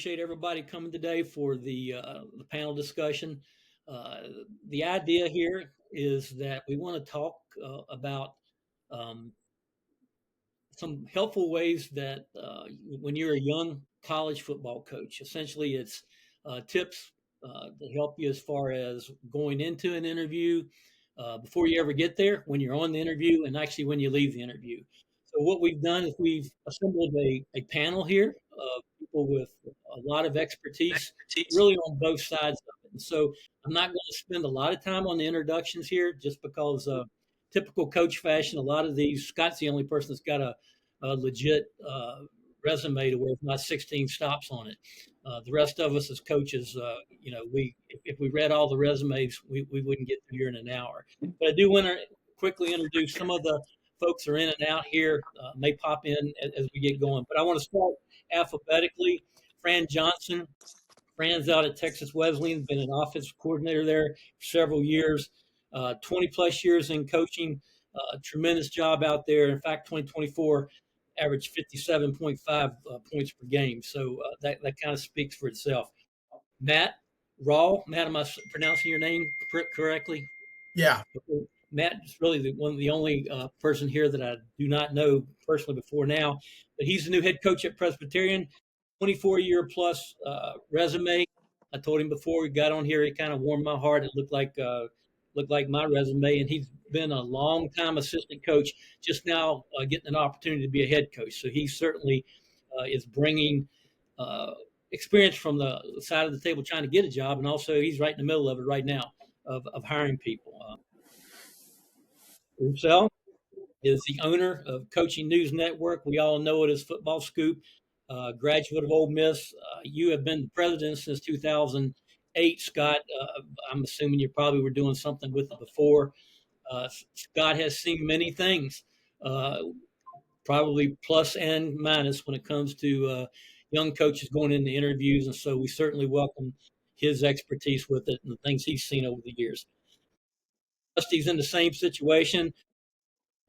appreciate everybody coming today for the panel discussion. Uh, the idea here is that we want to talk about um, some helpful ways that when you're a young college football coach, essentially it's tips to help you as far as going into an interview, before you ever get there, when you're on the interview, and actually when you leave the interview. So what we've done is we've assembled a panel here of people with a lot of expertise, really on both sides of it. And so I'm not going to spend a lot of time on the introductions here, just because typical coach fashion, a lot of these, Scott's the only person that's got a legit resume to where it's not 16 stops on it. The rest of us as coaches, we if we read all the resumes, we wouldn't get through here in an hour. But I do want to quickly introduce some of the folks that are in and out here, may pop in as we get going. But I want to start alphabetically. Fran Johnson. Fran's out at Texas Wesleyan, been an offensive coordinator there for several years, 20 plus years in coaching, tremendous job out there. In fact, 2024 averaged 57.5 points per game. So that kind of speaks for itself. Matt Raw. Matt, am I pronouncing your name correctly? Yeah. Matt is really the only person here that I do not know personally before now, but he's the new head coach at Presbyterian. 24-year plus resume. I told him before we got on here, it kind of warmed my heart. It looked like my resume, and he's been a long time assistant coach. Just now getting an opportunity to be a head coach. So he certainly is bringing experience from the side of the table trying to get a job, and also he's right in the middle of it right now of hiring people. Roussel is the owner of Coaching News Network. We all know it as Football Scoop. Graduate of Ole Miss. You have been the president since 2008, Scott. I'm assuming you probably were doing something with it before. Scott has seen many things, probably plus and minus when it comes to young coaches going into interviews, and so we certainly welcome his expertise with it and the things he's seen over the years. Rusty's in the same situation.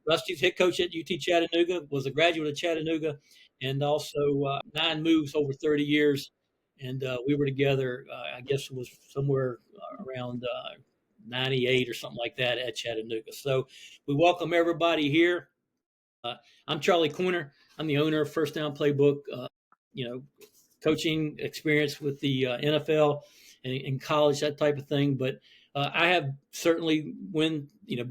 Rusty's head coach at UT Chattanooga, was a graduate of Chattanooga, and also 9 moves over 30 years. And we were together, I guess it was somewhere around 98 or something like that at Chattanooga. So we welcome everybody here. I'm Charlie Corner. I'm the owner of FirstDown PlayBook. Coaching experience with the NFL and in college, that type of thing. But I have certainly been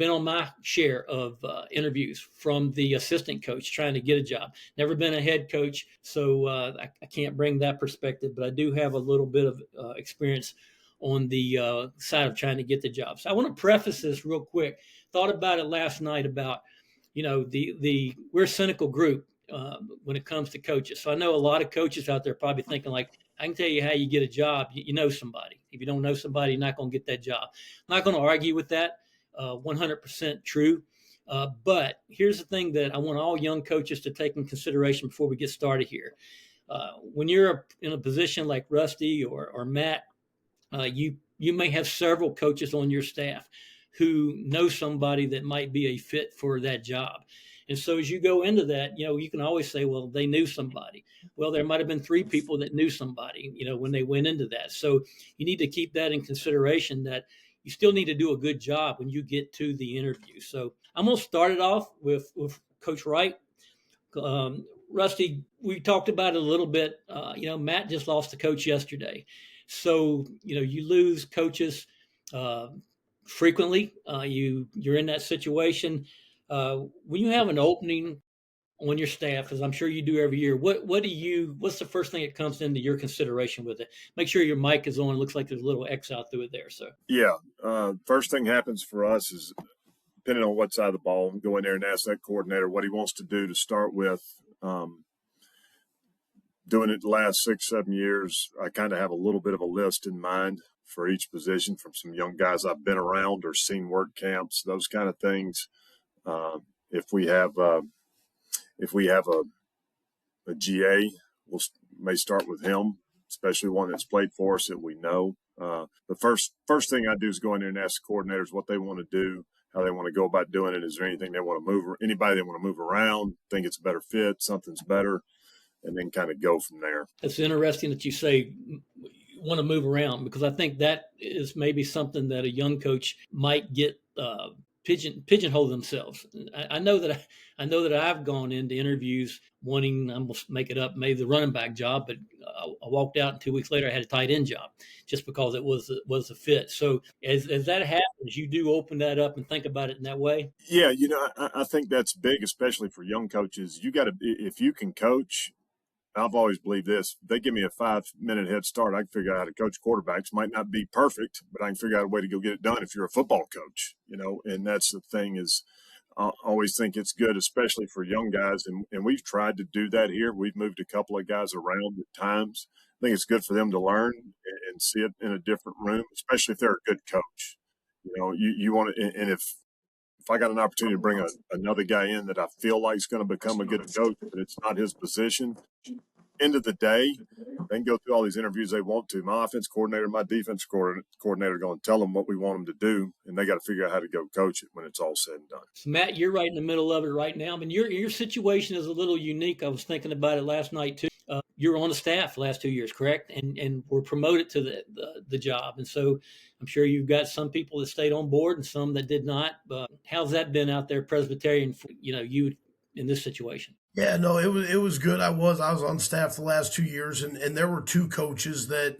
on my share of interviews from the assistant coach trying to get a job. Never been a head coach, so I can't bring that perspective. But I do have a little bit of experience on the side of trying to get the job. So I want to preface this real quick. Thought about it last night about we're a cynical group when it comes to coaches. So I know a lot of coaches out there probably thinking like, I can tell you how you get a job. You know somebody. If you don't know somebody, you're not going to get that job. I'm not going to argue with that. 100% true. But here's the thing that I want all young coaches to take in consideration before we get started here. When you're in a position like Rusty or Matt, you may have several coaches on your staff who know somebody that might be a fit for that job. And so as you go into that, you can always say, well, they knew somebody. Well, there might have been 3 people that knew somebody, when they went into that. So you need to keep that in consideration, that you still need to do a good job when you get to the interview. So I'm going to start it off with Coach Wright. Rusty, we talked about it a little bit. Matt just lost a coach yesterday. So, you lose coaches frequently. You're in that situation. When you have an opening on your staff, as I'm sure you do every year, what's the first thing that comes into your consideration with it? Make sure your mic is on. It looks like there's a little X out through it there. So yeah, first thing happens for us is, depending on what side of the ball, go in there and ask that coordinator what he wants to do to start with. Doing it the last 6-7 years, I kind of have a little bit of a list in mind for each position from some young guys I've been around or seen work camps, those kind of things. If we have a GA, we may start with him, especially one that's played for us that we know. The first thing I do is go in there and ask the coordinators what they want to do, how they want to go about doing it. Is there anything they want to move, or anybody they want to move around, think it's a better fit, something's better. and then kind of go from there. It's interesting that you say you want to move around, because I think that is maybe something that a young coach might get pigeonhole themselves. I know that I've gone into interviews wanting, I'm gonna make it up, maybe the running back job, but I walked out and 2 weeks later I had a tight end job just because it was a fit. So as that happens, you do open that up and think about it in that way. Yeah, I think that's big, especially for young coaches. You got to, if you can coach. I've always believed this. If they give me a 5-minute head start, I can figure out how to coach quarterbacks. Might not be perfect, but I can figure out a way to go get it done if you're a football coach, and that's the thing is I always think it's good, especially for young guys. And we've tried to do that here. We've moved a couple of guys around at times. I think it's good for them to learn and see it in a different room, especially if they're a good coach. You want to, and if I got an opportunity to bring another guy in that I feel like is going to become a good coach, but it's not his position, end of the day, they can go through all these interviews they want to. My offense coordinator, my defense coordinator are going to tell them what we want them to do, and they got to figure out how to go coach it when it's all said and done. So Matt, you're right in the middle of it right now. I mean, your situation is a little unique. I was thinking about it last night too. You're on the staff the last 2 years, correct? And were promoted to the job. And so I'm sure you've got some people that stayed on board and some that did not. How's that been out there, Presbyterian, for, you in this situation? Yeah, no, it was good. I was on staff the last 2 years, and there were two coaches that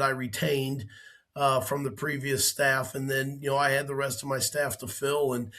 I retained from the previous staff, and then I had the rest of my staff to fill, and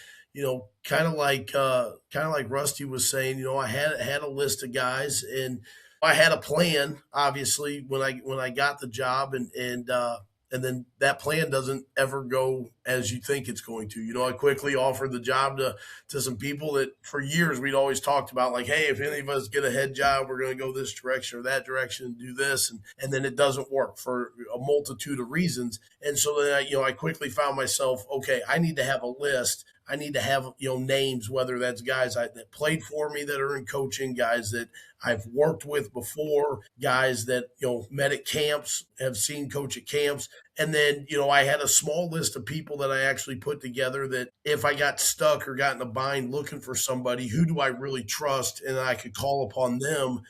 kind of like Rusty was saying, I had a list of guys, and I had a plan. Obviously, when I got the job, and then that plan doesn't ever go as you think it's going to. I quickly offered the job to some people that for years we'd always talked about, like, hey, if any of us get a head job, we're going to go this direction or that direction and do this. And then it doesn't work for a multitude of reasons. And so then I quickly found myself, okay, I need to have a list. I need to have, names, whether that's guys that played for me that are in coaching, guys that I've worked with before, guys that, met at camps, have seen coach at camps. And then, I had a small list of people that I actually put together that if I got stuck or got in a bind looking for somebody, who do I really trust? And I could call upon them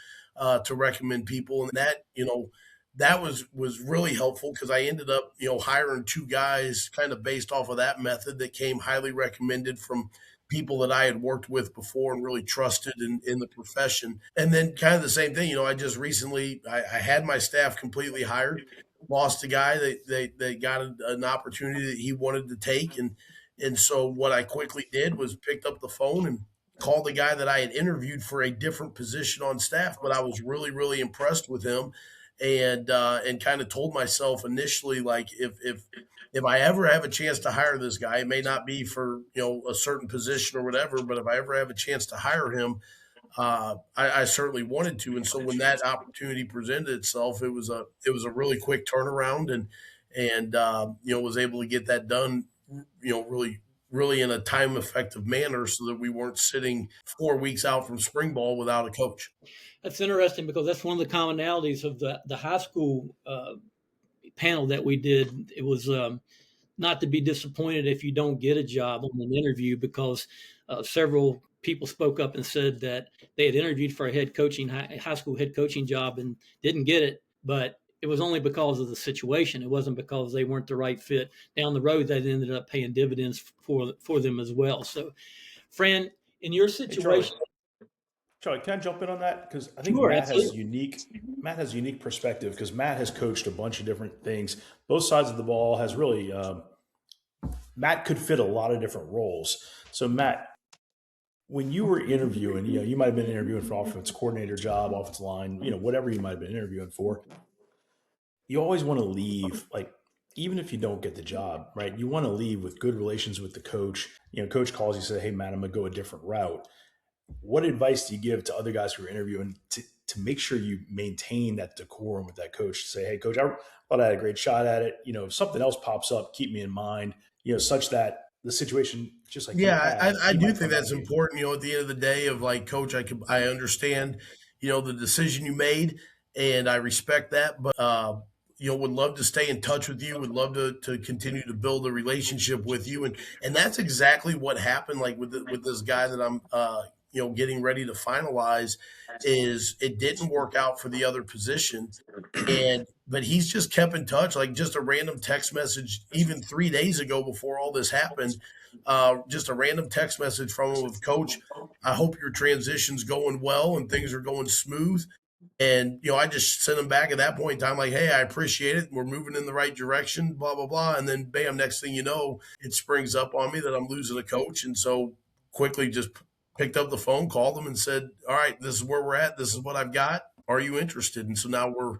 to recommend people. And that, that was really helpful because I ended up, hiring two guys kind of based off of that method that came highly recommended from people that I had worked with before and really trusted in the profession. And then kind of the same thing, I just recently, I had my staff completely hired, lost a guy that got an opportunity that he wanted to take. And so what I quickly did was picked up the phone and called the guy that I had interviewed for a different position on staff, but I was really, really impressed with him. And kind of told myself initially, like, if I ever have a chance to hire this guy, it may not be for a certain position or whatever, but if I ever have a chance to hire him, I certainly wanted to. And so when that opportunity presented itself, it was a really quick turnaround, and was able to get that done, really in a time effective manner, so that we weren't sitting 4 weeks out from spring ball without a coach. That's interesting because that's one of the commonalities of the high school panel that we did. It was not to be disappointed if you don't get a job on an interview, because several people spoke up and said that they had interviewed for a high school head coaching job and didn't get it, but it was only because of the situation. It wasn't because they weren't the right fit. Down the road, that ended up paying dividends for them as well. So, Fran, in your situation, Charlie, can I jump in on that? Because I think sure, Matt absolutely. has unique perspective, because Matt has coached a bunch of different things. Both sides of the ball has really Matt could fit a lot of different roles. So Matt, when you were interviewing, you might have been interviewing for offense coordinator job, offensive line, whatever you might have been interviewing for. You always want to leave, like, even if you don't get the job, right? You want to leave with good relations with the coach. Coach calls you, say, hey, Matt, I'm going to go a different route. What advice do you give to other guys who are interviewing to make sure you maintain that decorum with that coach? To say, hey, coach, I thought I had a great shot at it. If something else pops up, keep me in mind, such that the situation, just like, I do think that's important. At the end of the day, of like, coach, I understand, the decision you made, and I respect that, but would love to stay in touch with you, would love to continue to build a relationship with you. And that's exactly what happened, like with this guy that I'm getting ready to finalize, is it didn't work out for the other position. But he's just kept in touch, like just a random text message, even 3 days ago before all this happened. Just a random text message from him of, Coach, I hope your transition's going well and things are going smooth. And I just sent him back at that point in time, like, hey, I appreciate it. We're moving in the right direction, blah, blah, blah. And then bam, next thing you know, it springs up on me that I'm losing a coach. And so quickly just picked up the phone, called him and said, all right, this is where we're at. This is what I've got. Are you interested? And so now we're,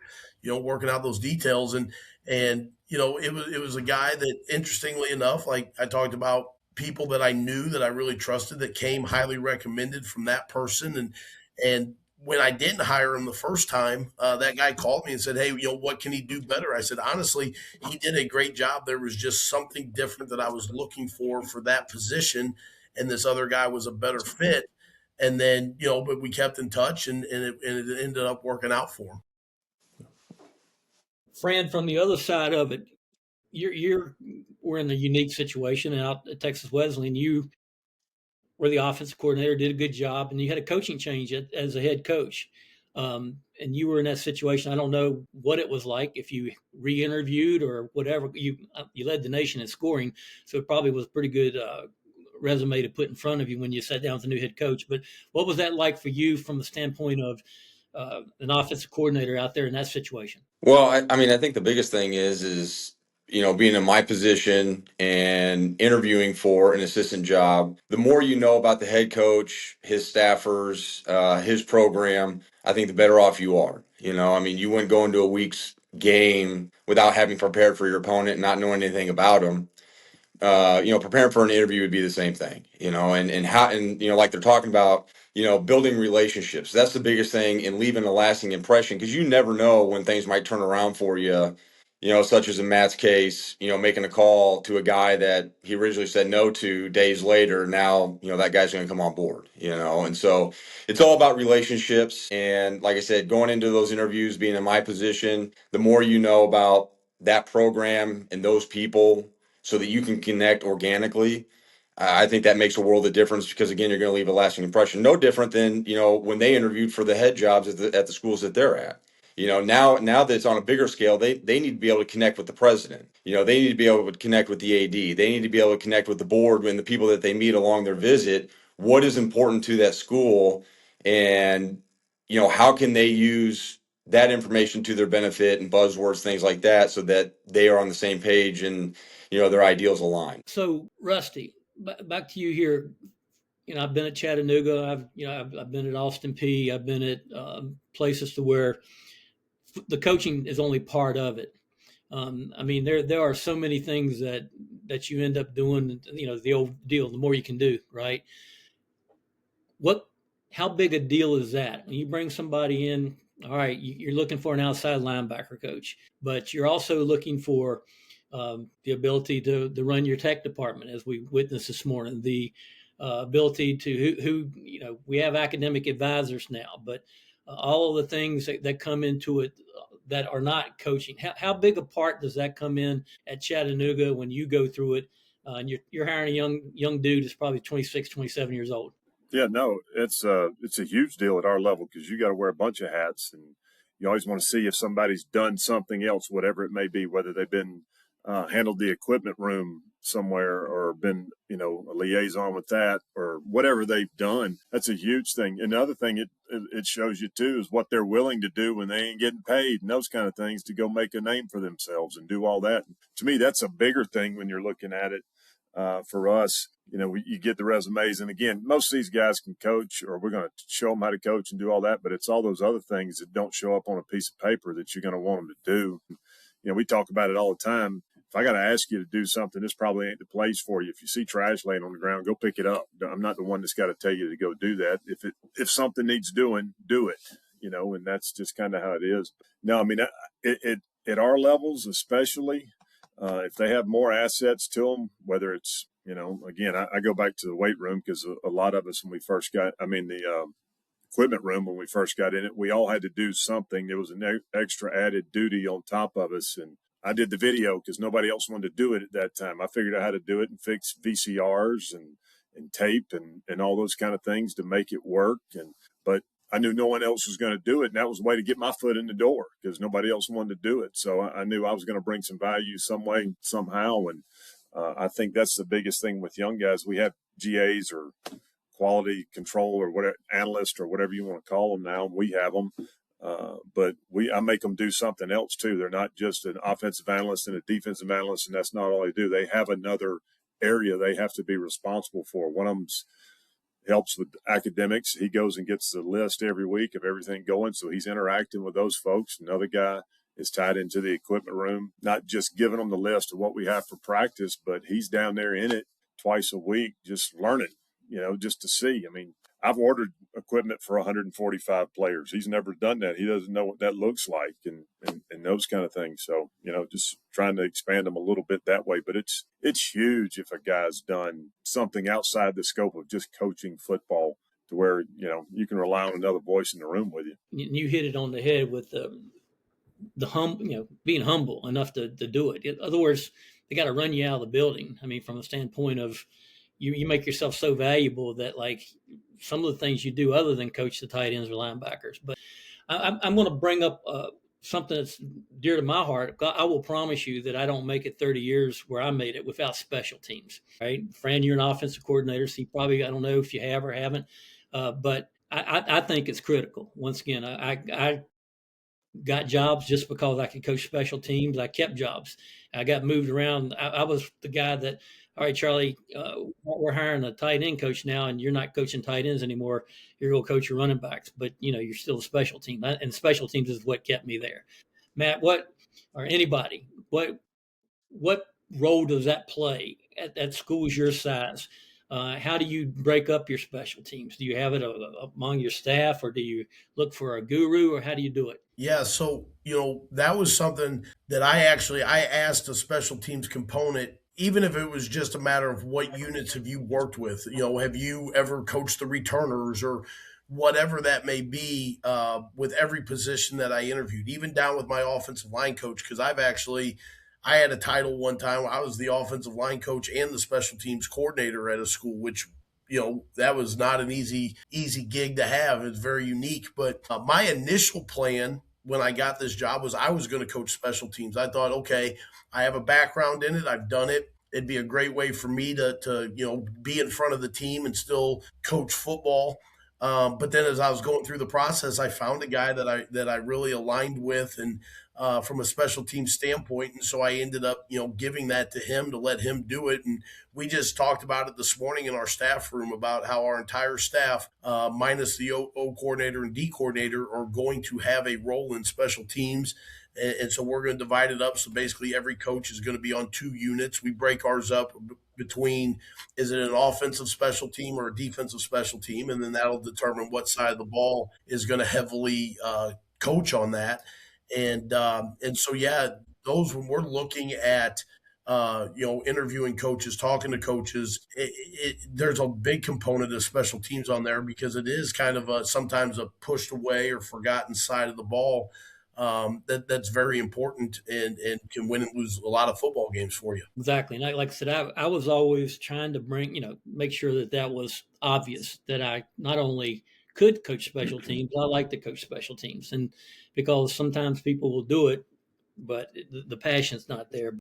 working out those details. And it was a guy that, interestingly enough, like I talked about, people that I knew that I really trusted that came highly recommended from that person. And when I didn't hire him the first time, that guy called me and said, hey, what can he do better? I said, honestly, he did a great job. There was just something different that I was looking for that position. And this other guy was a better fit. And then, but we kept in touch and it ended up working out for him. Fran, from the other side of it, we're in a unique situation out at Texas Wesleyan. You were the offensive coordinator, did a good job, and you had a coaching change as a head coach. And you were in that situation. I don't know what it was like if you re-interviewed or whatever. You led the nation in scoring, so it probably was a pretty good resume to put in front of you when you sat down with a new head coach. But what was that like for you from the standpoint of an offensive coordinator out there in that situation? Well, I think the biggest thing is being in my position and interviewing for an assistant job. The more you know about the head coach, his staffers, his program, I think the better off you are. You wouldn't go into a week's game without having prepared for your opponent and not knowing anything about him. Preparing for an interview would be the same thing, like they're talking about, building relationships. That's the biggest thing in leaving a lasting impression, because you never know when things might turn around for you, such as in Matt's case, making a call to a guy that he originally said no to days later. Now, that guy's going to come on board, and so it's all about relationships. And like I said, going into those interviews, being in my position, the more you know about that program and those people, so that you can connect organically, I think that makes a world of difference, because again, you're going to leave a lasting impression. No different than when they interviewed for the head jobs at the schools that they're at. Now that it's on a bigger scale, they need to be able to connect with the president. They need to be able to connect with the AD. They need to be able to connect with the board and the people that they meet along their visit. What is important to that school, and how can they use that information to their benefit, and buzzwords, things like that, so that they are on the same page and their ideals align. So, Rusty, back to you here. I've been at Chattanooga. I've been at Austin Peay. I've been at places to where the coaching is only part of it. There are so many things that you end up doing. The old deal: the more you can do, right? How big a deal is that when you bring somebody in? All right, you're looking for an outside linebacker coach, but you're also looking for the ability to run your tech department, as we witnessed this morning, the ability to we have academic advisors now, but all of the things that come into it that are not coaching. How big a part does that come in at Chattanooga when you go through it? And you're hiring a young dude who's probably 26, 27 years old. Yeah, no, it's a huge deal at our level, because you got to wear a bunch of hats, and you always want to see if somebody's done something else, whatever it may be, whether they've been handled the equipment room somewhere, or been a liaison with that, or whatever they've done. That's a huge thing. And the other thing it shows you too is what they're willing to do when they ain't getting paid, and those kind of things, to go make a name for themselves and do all that. To me, that's a bigger thing when you're looking at it. For us, you get the resumes, and again, most of these guys can coach, or we're going to show them how to coach and do all that, but it's all those other things that don't show up on a piece of paper that you're going to want them to do. We talk about it all the time. If I got to ask you to do something, this probably ain't the place for you. If you see trash laying on the ground, go pick it up. I'm not the one that's got to tell you to go do that. If something needs doing, do it, and that's just kind of how it is. No, at our levels, especially, if they have more assets to them, whether it's, again, I go back to the weight room, because a lot of us, when we first got, the equipment room, when we first got in it, we all had to do something. There was an extra added duty on top of us. And I did the video because nobody else wanted to do it at that time. I figured out how to do it and fix VCRs and tape and all those kind of things to make it work. But I knew no one else was going to do it, and that was a way to get my foot in the door because nobody else wanted to do it. So I knew I was going to bring some value some way, somehow, and I think that's the biggest thing with young guys. We have GAs or quality control or whatever, analyst or whatever you want to call them now. We have them. But I make them do something else too. They're not just an offensive analyst and a defensive analyst, and that's not all they do. They have another area they have to be responsible for. One of them helps with academics. He goes and gets the list every week of everything going, so he's interacting with those folks. Another guy is tied into the equipment room, not just giving them the list of what we have for practice, but he's down there in it twice a week just learning, just to see. I mean, I've ordered equipment for 145 players. He's never done that. He doesn't know what that looks like and those kind of things. So, just trying to expand them a little bit that way. But it's huge if a guy's done something outside the scope of just coaching football to where, you can rely on another voice in the room with you. You hit it on the head with being humble enough to do it. In other words, they got to run you out of the building. I mean, from a standpoint of you make yourself so valuable that like some of the things you do other than coach the tight ends or linebackers. But I'm going to bring up something that's dear to my heart. I will promise you that I don't make it 30 years where I made it without special teams. Right, Fran, you're an offensive coordinator, so you probably, I don't know if you have or haven't, but I think it's critical. Once again, I got jobs just because I could coach special teams. I kept jobs. I got moved around. I was the guy that, all right, Charlie, we're hiring a tight end coach now, and you're not coaching tight ends anymore. You're going to coach your running backs, but you're still a special team, and special teams is what kept me there. Matt, anybody, what role does that play at schools your size? How do you break up your special teams? Do you have it among your staff, or do you look for a guru, or how do you do it? Yeah, so that was something that I asked a special teams component, even if it was just a matter of what units have you worked with. Have you ever coached the returners or whatever that may be, with every position that I interviewed, even down with my offensive line coach, because I had a title one time where I was the offensive line coach and the special teams coordinator at a school, which that was not an easy gig to have. It's very unique. But my initial plan when I got this job was I was going to coach special teams. I thought, okay, I have a background in it. I've done it. It'd be a great way for me to be in front of the team and still coach football. But then as I was going through the process, I found a guy that I really aligned with, and from a special team standpoint. And so I ended up, giving that to him to let him do it. And we just talked about it this morning in our staff room about how our entire staff, minus the O coordinator and D coordinator, are going to have a role in special teams. And so we're going to divide it up. So basically every coach is going to be on 2 units. We break ours up between, is it an offensive special team or a defensive special team? And then that'll determine what side of the ball is going to heavily coach on that. And so, yeah, those, when we're looking at, interviewing coaches, talking to coaches, there's a big component of special teams on there because it is kind of sometimes a pushed away or forgotten side of the ball. That's very important and can win and lose a lot of football games for you. Exactly. And like I said, I was always trying to make sure that was obvious that I not only could coach special teams, I like to coach special teams. And because sometimes people will do it, but the passion's not there.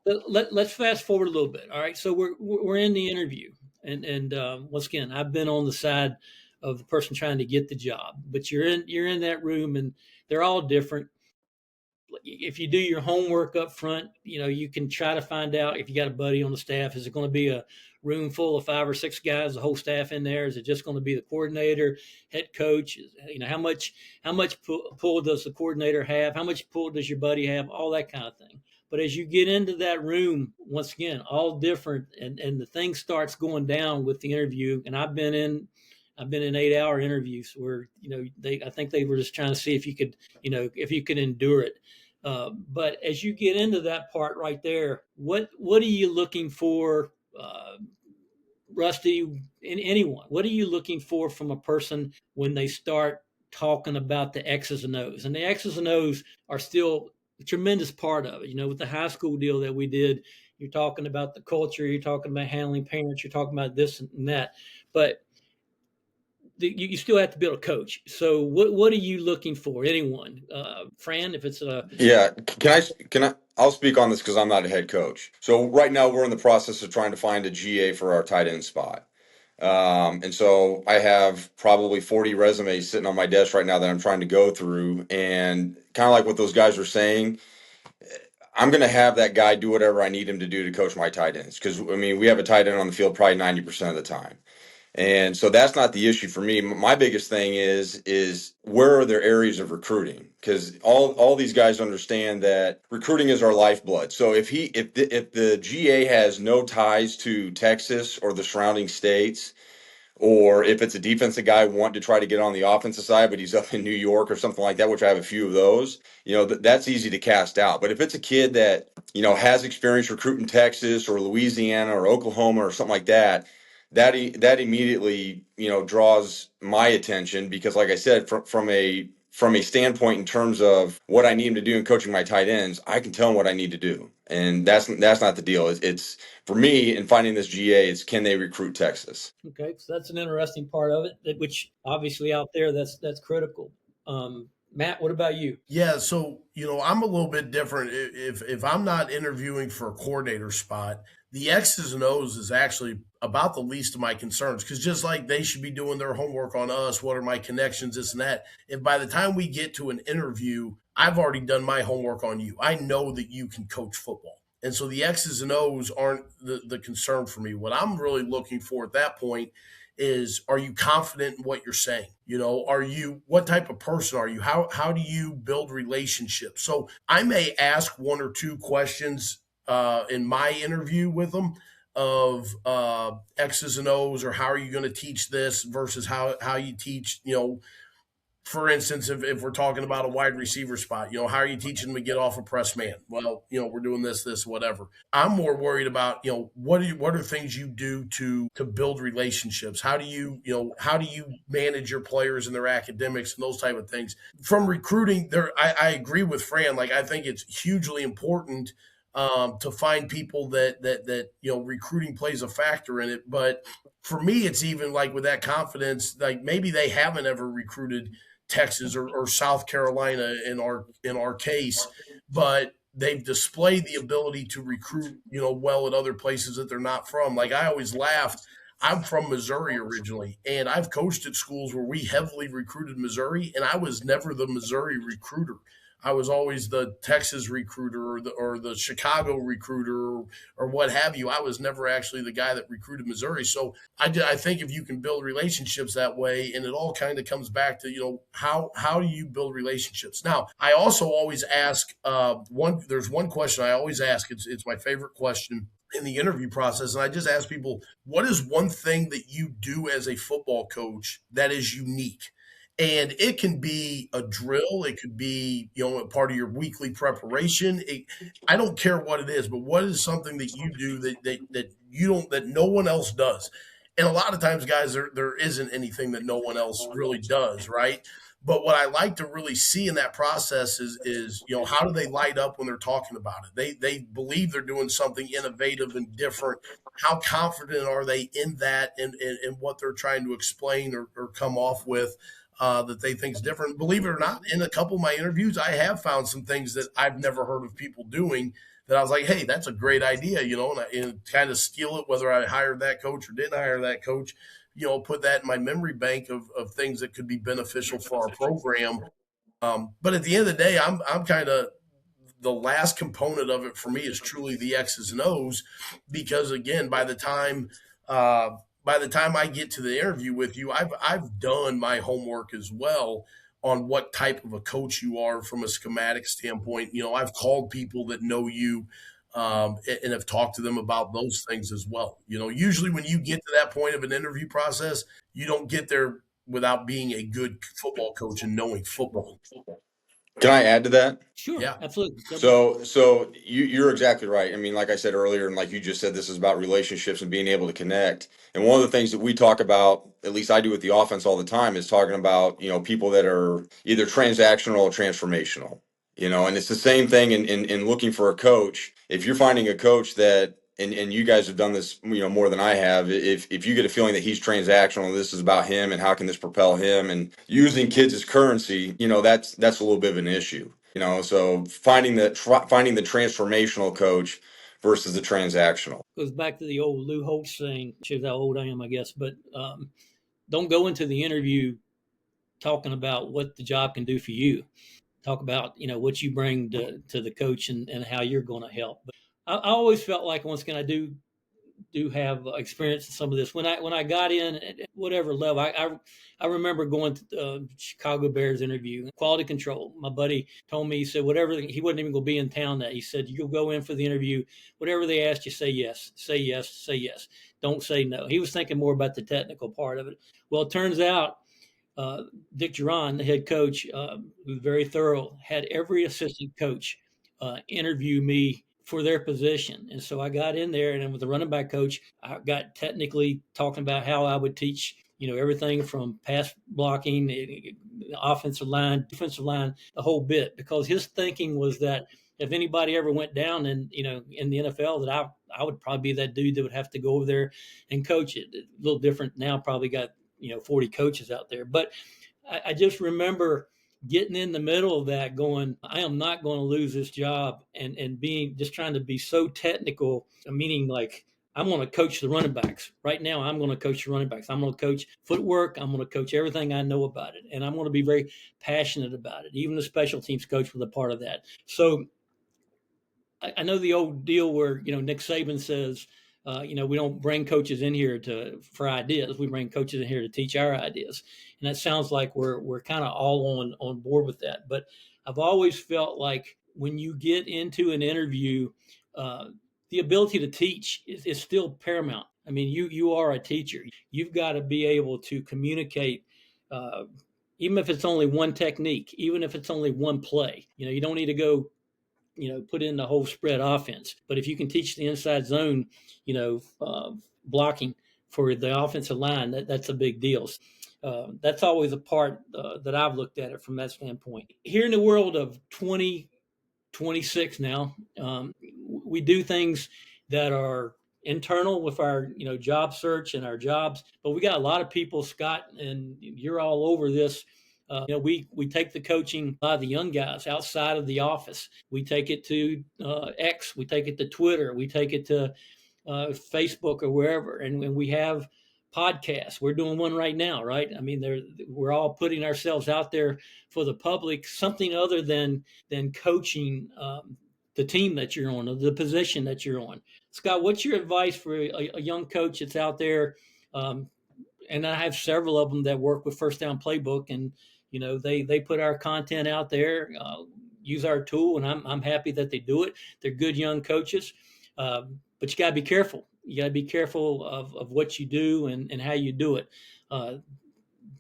Let's fast forward a little bit. All right. So we're in the interview. And once again, I've been on the side of the person trying to get the job, but you're in that room and they're all different. If you do your homework up front, you can try to find out if you got a buddy on the staff. Is it going to be a room full of 5 or 6 guys, the whole staff in there? Is it just going to be the coordinator, head coach? How much pull does the coordinator have? How much pull does your buddy have? All that kind of thing. But as you get into that room, once again, all different, and the thing starts going down with the interview. And I've been in 8-hour interviews where I think they were just trying to see if you could endure it. But as you get into that part right there, what are you looking for, Rusty, in anyone? What are you looking for from a person when they start talking about the X's and O's? And the X's and O's are still a tremendous part of it. With the high school deal that we did, you're talking about the culture, you're talking about handling parents, you're talking about this and that. But you still have to be able to coach. So what are you looking for? Anyone, Fran? If it's a Yeah, I'll speak on this because I'm not a head coach. So right now we're in the process of trying to find a GA for our tight end spot. And so I have probably 40 resumes sitting on my desk right now that I'm trying to go through. And kind of like what those guys were saying, I'm going to have that guy do whatever I need him to do to coach my tight ends. Because, I mean, we have a tight end on the field probably 90% of the time. And so that's not the issue for me. My biggest thing is where are there areas of recruiting? Because all these guys understand that recruiting is our lifeblood. So if the GA has no ties to Texas or the surrounding states, or if it's a defensive guy wanting to try to get on the offensive side, but he's up in New York or something like that, which I have a few of those, that's easy to cast out. But if it's a kid that, has experience recruiting Texas or Louisiana or Oklahoma or something like that, that immediately, draws my attention because, like I said, from a standpoint in terms of what I need him to do in coaching my tight ends, I can tell him what I need to do. And that's not the deal. It's for me in finding this GA, it's can they recruit Texas? Okay, so that's an interesting part of it, which obviously out there that's critical. Matt, what about you? Yeah, so I'm a little bit different. If I'm not interviewing for a coordinator spot, the X's and O's is actually about the least of my concerns because just like they should be doing their homework on us, what are my connections, this and that. If by the time we get to an interview, I've already done my homework on you, I know that you can coach football. And so the X's and O's aren't the concern for me. What I'm really looking for at that point is, are you confident in what you're saying? What type of person are you? How do you build relationships? So I may ask one or two questions in my interview with them of X's and O's, or how are you going to teach this versus how you teach, for instance, if we're talking about a wide receiver spot, how are you teaching them to get off a press man? Well, we're doing this, whatever. I'm more worried about, what are things you do to build relationships? How do you manage your players and their academics and those type of things? From recruiting, I agree with Fran. Like, I think it's hugely important to find people that recruiting plays a factor in it. But for me, it's even like with that confidence, like maybe they haven't ever recruited Texas or South Carolina in our case, but they've displayed the ability to recruit, well at other places that they're not from. Like I always laughed. I'm from Missouri originally, and I've coached at schools where we heavily recruited Missouri, and I was never the Missouri recruiter. I was always the Texas recruiter or the Chicago recruiter or what have you. I was never actually the guy that recruited Missouri. So I think if you can build relationships that way, and it all kind of comes back to, how do you build relationships? Now, I also always ask there's one question I always ask. It's my favorite question in the interview process. And I just ask people, what is one thing that you do as a football coach that is unique? And it can be a drill. It could be, a part of your weekly preparation. I don't care what it is, but what is something that you do that no one else does? And a lot of times, guys, there isn't anything that no one else really does, right? But what I like to really see in that process is how do they light up when they're talking about it? They believe they're doing something innovative and different. How confident are they in that and what they're trying to explain or come off with? That they think is different. Believe it or not, in a couple of my interviews, I have found some things that I've never heard of people doing that I was like, hey, that's a great idea, and kind of steal it, whether I hired that coach or didn't hire that coach, put that in my memory bank of things that could be beneficial for our program. But at the end of the day, I'm kind of the last component of it for me is truly the X's and O's, because again, by the time I get to the interview with you, I've done my homework as well on what type of a coach you are from a schematic standpoint. I've called people that know you and have talked to them about those things as well. Usually when you get to that point of an interview process, you don't get there without being a good football coach and knowing football. Can I add to that? Sure, Yeah. absolutely. So you're exactly right. I mean, like I said earlier, and like you just said, this is about relationships and being able to connect. And one of the things that we talk about, at least I do with the offense all the time, is talking about, people that are either transactional or transformational. And it's the same thing in looking for a coach. If you're finding a coach that, and you guys have done this, more than I have, if you get a feeling that he's transactional, this is about him and how can this propel him, and using kids as currency, that's a little bit of an issue. So finding the transformational coach versus the transactional. Goes back to the old Lou Holtz saying, shows how old I am, I guess, but don't go into the interview talking about what the job can do for you. Talk about, what you bring to the coach and how you're going to help. But I always felt like, once again, I do have experience in some of this. When I got in at whatever level, I remember going to the Chicago Bears interview, quality control. My buddy told me, he said, whatever, he wasn't even going to be in town that. He said, you'll go in for the interview, whatever they asked you, say yes, say yes, say yes. Don't say no. He was thinking more about the technical part of it. Well, it turns out Dick Duran, the head coach, who was very thorough, had every assistant coach interview me for their position. And so I got in there, and then with the running back coach, I got technically talking about how I would teach, everything from pass blocking, offensive line, defensive line, the whole bit, because his thinking was that if anybody ever went down in the NFL, that I would probably be that dude that would have to go over there and coach it. A little different now, probably got 40 coaches out there. But I just remember getting in the middle of that going, I am not going to lose this job, and being just trying to be so technical, meaning like I'm going to coach the running backs. Right now, I'm going to coach the running backs. I'm going to coach footwork. I'm going to coach everything I know about it. And I'm going to be very passionate about it. Even the special teams coach was a part of that. So I know the old deal where, Nick Saban says, we don't bring coaches in here for ideas. We bring coaches in here to teach our ideas. And that sounds like we're kind of all on board with that. But I've always felt like when you get into an interview, the ability to teach is still paramount. I mean, you are a teacher. You've got to be able to communicate, even if it's only one technique, even if it's only one play. You don't need to go put in the whole spread offense. But if you can teach the inside zone, blocking for the offensive line, that's a big deal. That's always a part that I've looked at it from that standpoint. Here in the world of 2026 now, we do things that are internal with our job search and our jobs, but we got a lot of people, Scott, and you're all over this. We take the coaching by the young guys outside of the office. We take it to X, we take it to Twitter, we take it to Facebook or wherever, and we have podcasts. We're doing one right now, right? I mean, we're all putting ourselves out there for the public, something other than coaching the team that you're on, or the position that you're on. Scott, what's your advice for a young coach that's out there? And I have several of them that work with FirstDown PlayBook, and they put our content out there, use our tool, and I'm happy that they do it. They're good young coaches, but you got to be careful. You got to be careful of what you do and how you do it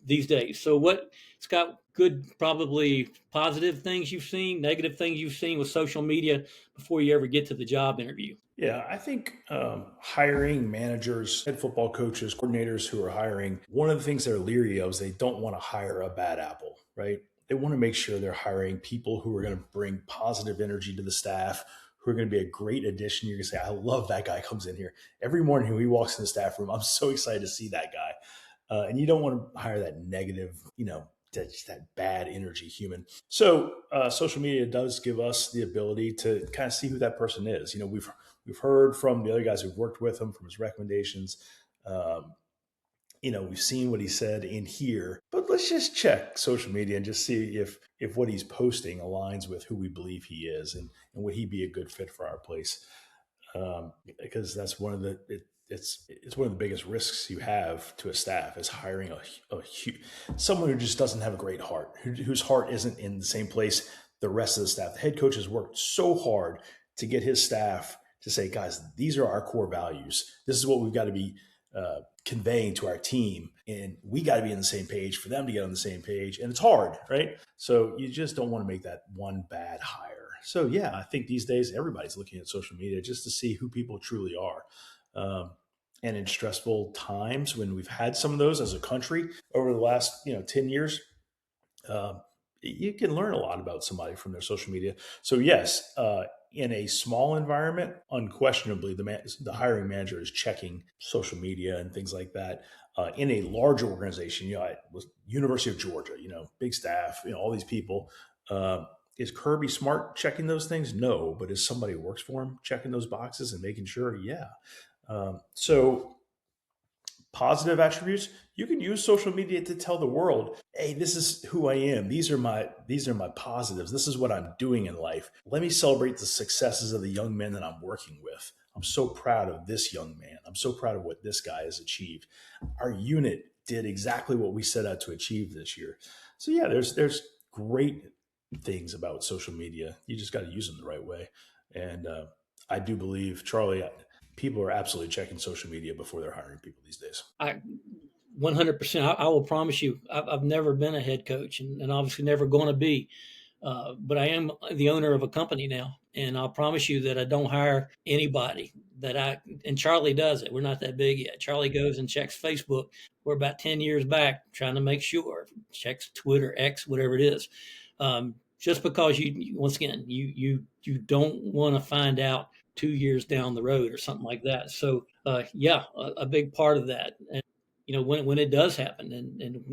these days. So what, Scott, good, probably positive things you've seen, negative things you've seen with social media before you ever get to the job interview? Yeah, I think hiring managers, head football coaches, coordinators who are hiring, one of the things they're leery of is they don't want to hire a bad apple, right? They want to make sure they're hiring people who are going to bring positive energy to the staff, who are going to be a great addition. You're going to say, I love that guy comes in here. Every morning when he walks in the staff room, I'm so excited to see that guy. And you don't want to hire that negative, that bad energy human. So social media does give us the ability to kind of see who that person is. We've heard from the other guys who've worked with him, from his recommendations. We've seen what he said in here, but let's just check social media and just see if what he's posting aligns with who we believe he is, and would he be a good fit for our place? Because that's one of the it's one of the biggest risks you have to a staff, is hiring someone who just doesn't have a great heart, whose heart isn't in the same place the rest of the staff. The head coach has worked so hard to get his staff to say, guys, these are our core values. This is what we've got to be conveying to our team, and we got to be on the same page for them to get on the same page. And it's hard, right? So you just don't want to make that one bad hire. So yeah, I think these days everybody's looking at social media just to see who people truly are. And in stressful times when we've had some of those as a country over the last 10 years, you can learn a lot about somebody from their social media. So yes, in a small environment, unquestionably, the hiring manager is checking social media and things like that. In a larger organization, I was University of Georgia, big staff, all these people. Is Kirby Smart checking those things? No, but is somebody who works for him checking those boxes and making sure? Yeah. So positive attributes, you can use social media to tell the world, hey, this is who I am, these are my positives, this is what I'm doing in life. Let me celebrate the successes of the young men that I'm working with. I'm so proud of this young man. I'm so proud of what this guy has achieved. Our unit did exactly what we set out to achieve this year. So yeah, there's great things about social media. You just got to use them the right way. And I do believe, Charlie, people are absolutely checking social media before they're hiring people these days. I 100%. I will promise you, I've never been a head coach, and obviously never going to be. But I am the owner of a company now, and I'll promise you that I don't hire anybody and Charlie does it. We're not that big yet. Charlie goes and checks Facebook. We're about 10 years back trying to make sure, checks Twitter, X, whatever it is. Just because once again, you don't want to find out 2 years down the road or something like that. So, yeah, a big part of that. And, when it does happen, and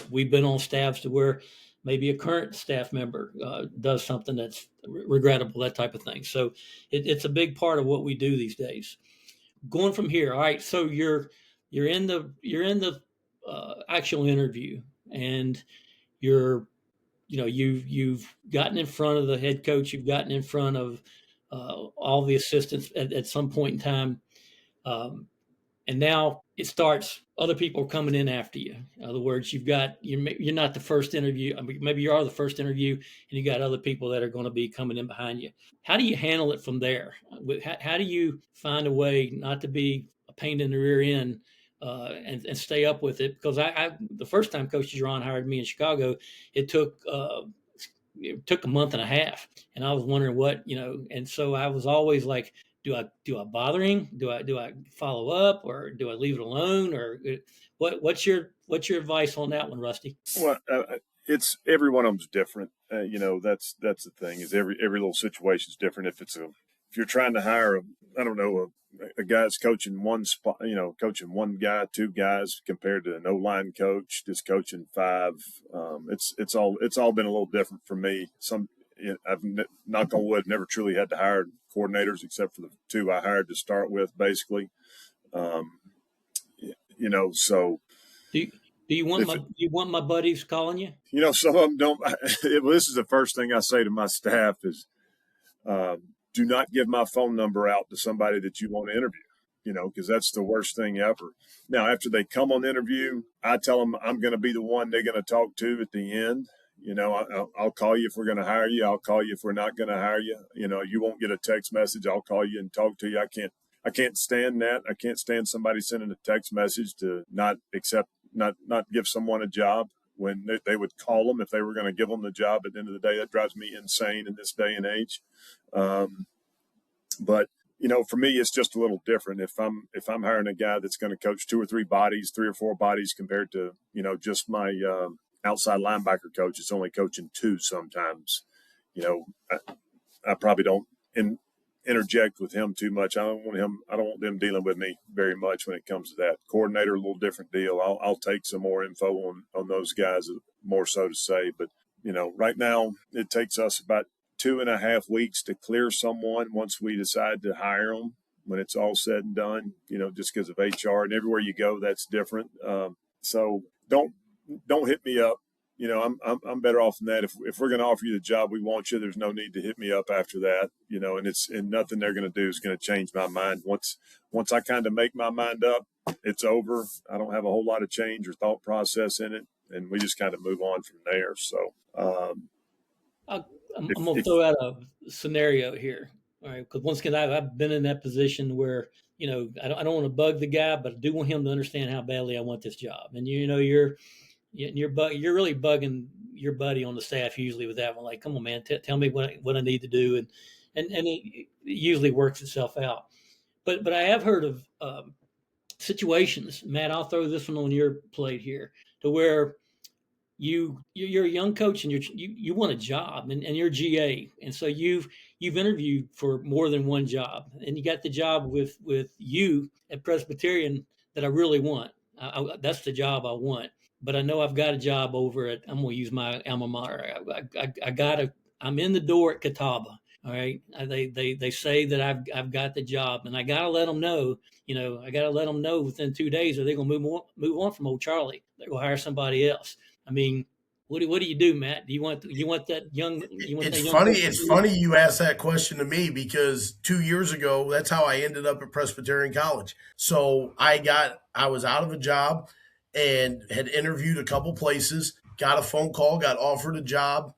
we've been on staffs to where maybe a current staff member does something that's regrettable, that type of thing. So it's a big part of what we do these days. Going from here, all right. So you're in the actual interview, and you've gotten in front of the head coach, you've gotten in front of all the assistants at some point in time. And now it starts. Other people are coming in after you. In other words, you're not the first interview. I mean, maybe you are the first interview, and you got other people that are going to be coming in behind you. How do you handle it from there? How do you find a way not to be a pain in the rear end and stay up with it? Because the first time Coach Jerron hired me in Chicago, it took a month and a half, and I was wondering and so I was always like, do I bother him? Do I follow up, or do I leave it alone, or what's your advice on that one, Rusty? Well, it's every one of them's different. That's the thing, is every little situation is different. If you're trying to hire a guy that's coaching one spot, coaching one guy, two guys, compared to an O-line coach just coaching five, it's all been a little different for me. I've, knock on wood, never truly had to hire coordinators except for the two I hired to start with, basically. So Do you want my buddies calling you? Some of them don't. This is the first thing I say to my staff is, do not give my phone number out to somebody that you want to interview, because that's the worst thing ever. Now, after they come on the interview, I tell them I'm going to be the one they're going to talk to at the end. I'll call you if we're going to hire you. I'll call you if we're not going to hire you. You won't get a text message. I'll call you and talk to you. I can't stand that. I can't stand somebody sending a text message to not give someone a job when they would call them if they were going to give them the job. At the end of the day, that drives me insane in this day and age. But for me, it's just a little different. If I'm hiring a guy that's going to coach two or three or four bodies, compared to just my outside linebacker coach, it's only coaching two sometimes. I probably don't interject with him too much. I don't want them dealing with me very much when it comes to that. Coordinator, a little different deal. I'll take some more info on those guys, more so to say. But right now it takes us about 2.5 weeks to clear someone once we decide to hire them. When it's all said and done, just because of HR, and everywhere you go, that's different. So don't hit me up. I'm better off than that. If we're going to offer you the job, we want you. There's no need to hit me up after that. And nothing they're going to do is going to change my mind. Once I kind of make my mind up, it's over. I don't have a whole lot of change or thought process in it, and we just kind of move on from there. So I'm going to throw out a scenario here. All right. Because once again, I've been in that position where, I don't want to bug the guy, but I do want him to understand how badly I want this job. And, you're really bugging your buddy on the staff usually with that one. Like, come on, man, tell me what I need to do. And it usually works itself out. But I have heard of situations, Matt, I'll throw this one on your plate here, to where you're a young coach and you want a job and you're GA, and so you've interviewed for more than one job, and you got the job with you at Presbyterian that I really want. That's the job I want. But I know I've got a job over at, I'm going to use my alma mater. I got to, I'm in the door at Catawba. All right. They say that I've got the job, and I got to let them know, I got to let them know within 2 days, or they're going to move on from old Charlie. They're going to hire somebody else. I mean, what do you do, Matt? Do you want that young, you want It's that young funny. person? It's funny you asked that question to me because 2 years ago, that's how I ended up at Presbyterian College. So I was out of a job and had interviewed a couple places, got a phone call, got offered a job.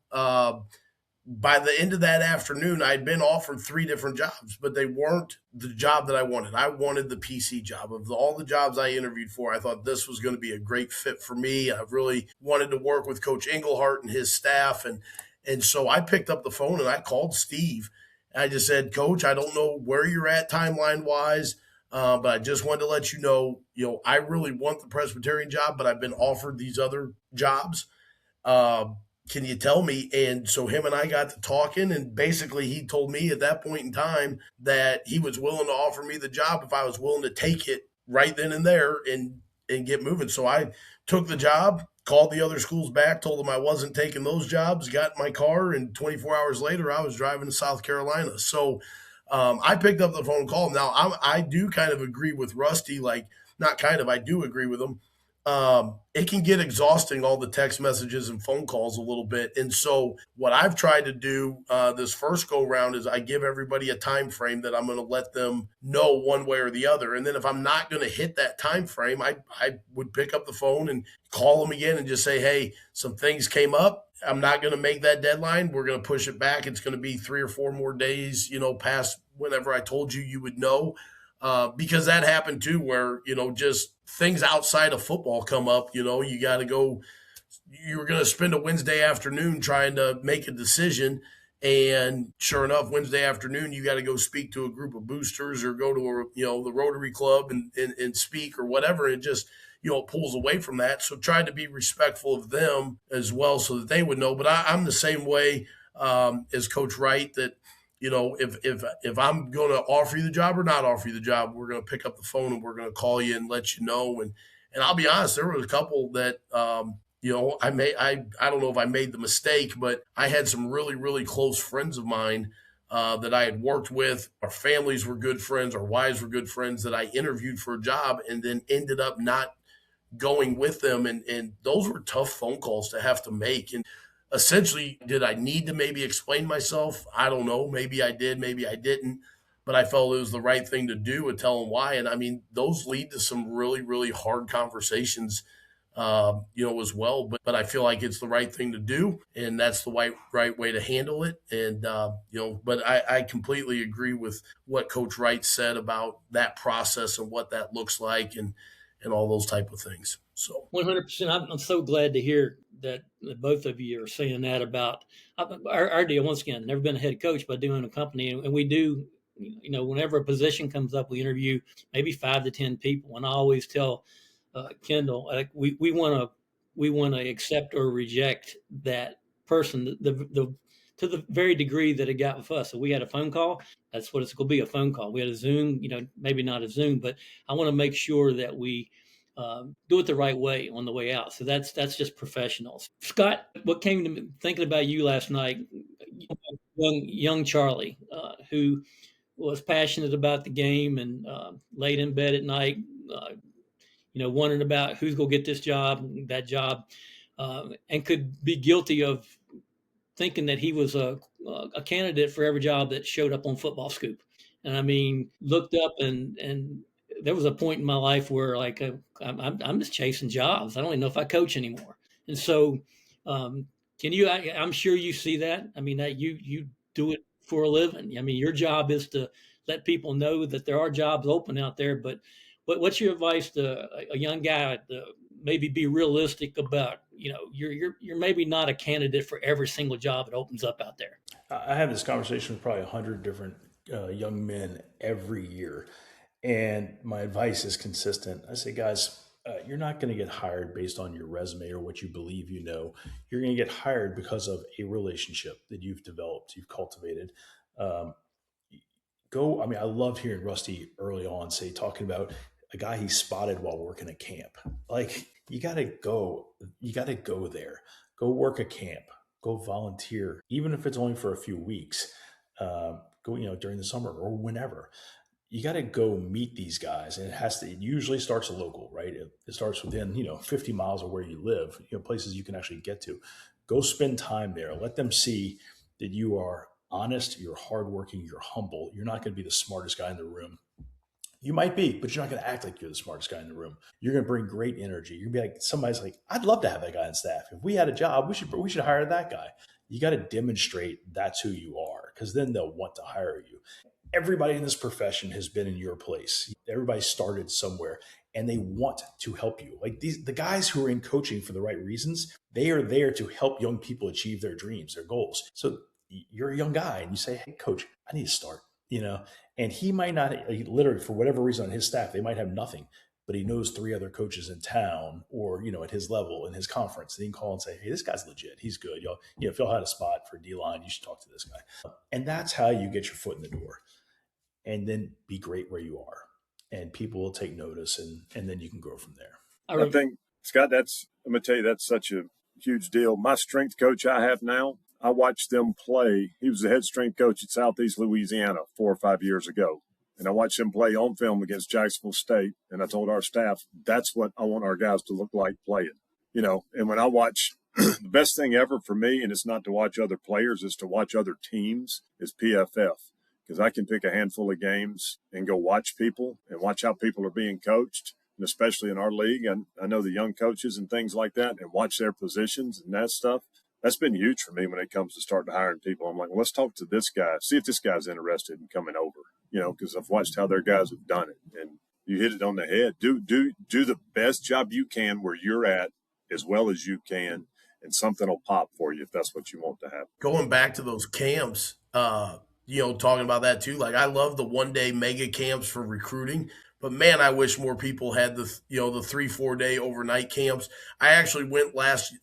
By the end of that afternoon, I'd been offered three different jobs, but they weren't the job that I wanted. I wanted the PC job. Of all the jobs I interviewed for, I thought this was going to be a great fit for me. I really wanted to work with Coach Englehart and his staff, and so I picked up the phone and I called Steve. I just said, Coach, I don't know where you're at timeline wise, but I just wanted to let you know, I really want the Presbyterian job, but I've been offered these other jobs. Uh, can you tell me? And so him and I got to talking, and basically he told me at that point in time that he was willing to offer me the job if I was willing to take it right then and there and get moving. So I took the job, called the other schools back, told them I wasn't taking those jobs, got in my car, and 24 hours later I was driving to South Carolina. So I picked up the phone call. Now I do kind of agree with Rusty, like not kind of, I do agree with him. It can get exhausting, all the text messages and phone calls a little bit. And so what I've tried to do this first go round is I give everybody a time frame that I'm going to let them know one way or the other. And then if I'm not going to hit that time frame, I would pick up the phone and call them again and just say, hey, some things came up. I'm not going to make that deadline. We're going to push it back. It's going to be 3 or 4 more days, past whenever I told you you would know. Because that happened too, where, just things outside of football come up, you got to go, you're going to spend a Wednesday afternoon trying to make a decision. And sure enough, Wednesday afternoon, you got to go speak to a group of boosters or go to the Rotary Club and speak or whatever. It just, it pulls away from that. So try to be respectful of them as well so that they would know. But I'm the same way as Coach Wright, that, if I'm going to offer you the job or not offer you the job, we're going to pick up the phone and we're going to call you and let you know. And I'll be honest, there was a couple that, I don't know if I made the mistake, but I had some really, really close friends of mine that I had worked with. Our families were good friends. Our wives were good friends that I interviewed for a job and then ended up not going with them. And those were tough phone calls to have to make. And essentially, did I need to maybe explain myself? I don't know. Maybe I did, maybe I didn't. But I felt it was the right thing to do and tell them why. And I mean, those lead to some really, really hard conversations, as well. But I feel like it's the right thing to do, and that's the right way to handle it. And but I completely agree with what Coach Wright said about that process and what that looks like, and all those type of things. So 100%. I'm so glad to hear that both of you are saying that about our deal. Once again, never been a head coach, but doing a company, and we do. Whenever a position comes up, we interview maybe 5 to 10 people, and I always tell Kendall, like we want to accept or reject that person the to the very degree that it got with us. So we had a phone call. That's what it's going to be, a phone call. We had a Zoom, maybe not a Zoom, but I want to make sure that we do it the right way on the way out. So that's just professionals. Scott, what came to me thinking about you last night, young Charlie, who was passionate about the game and laid in bed at night, wondering about who's going to get this job, that job, and could be guilty of thinking that he was a candidate for every job that showed up on Football Scoop. And I mean, looked up and there was a point in my life where like I'm just chasing jobs. I don't even know if I coach anymore. And so, can you? I'm sure you see that. I mean, that you do it for a living. I mean, your job is to let people know that there are jobs open out there. But what's your advice to a young guy to maybe be realistic about? You're maybe not a candidate for every single job that opens up out there. I have this conversation with probably 100 different young men every year. And my advice is consistent. I say, guys, you're not going to get hired based on your resume or what you believe you know. You're going to get hired because of a relationship that you've developed, you've cultivated. Um, I mean, I loved hearing Rusty early on talking about a guy he spotted while working a camp. Like, you got to go there, go work a camp, go volunteer, even if it's only for a few weeks. Go, during the summer or whenever. You got to go meet these guys, and it usually starts local, right? It starts within 50 miles of where you live, places you can actually get to. Go spend time there. Let them see that you are honest, you're hardworking, you're humble. You're not going to be the smartest guy in the room. You might be, but you're not going to act like you're the smartest guy in the room. You're going to bring great energy. You're going to be like, somebody's like, I'd love to have that guy on staff. If we had a job, we should hire that guy. You got to demonstrate that's who you are, because then they'll want to hire you. Everybody in this profession has been in your place. Everybody started somewhere, and they want to help you. Like the guys who are in coaching for the right reasons, they are there to help young people achieve their dreams, their goals. So you're a young guy and you say, hey, coach, I need to start, and he might not, literally for whatever reason on his staff, they might have nothing, but he knows 3 other coaches in town or, at his level in his conference. And he can call and say, hey, this guy's legit. He's good. If y'all had a spot for D-line, you should talk to this guy. And that's how you get your foot in the door. And then be great where you are, and people will take notice, and then you can grow from there. I think, Scott, I'm going to tell you, that's such a huge deal. My strength coach I have now, I watched them play. He was the head strength coach at Southeast Louisiana 4 or 5 years ago. And I watched him play on film against Jacksonville State. And I told our staff, that's what I want our guys to look like playing. And when I watch, the best thing ever for me, and it's not to watch other players, it's to watch other teams, is PFF. Because I can pick a handful of games and go watch people and watch how people are being coached, and especially in our league. And I know the young coaches and things like that, and watch their positions and that stuff. That's been huge for me when it comes to starting hiring people. I'm like, well, let's talk to this guy, see if this guy's interested in coming over, because I've watched how their guys have done it. And you hit it on the head. Do the best job you can where you're at as well as you can, and something will pop for you if that's what you want to have. Going back to those camps, talking about that too. Like, I love the 1-day mega camps for recruiting, but man, I wish more people had the 3-4 day overnight camps. I actually went last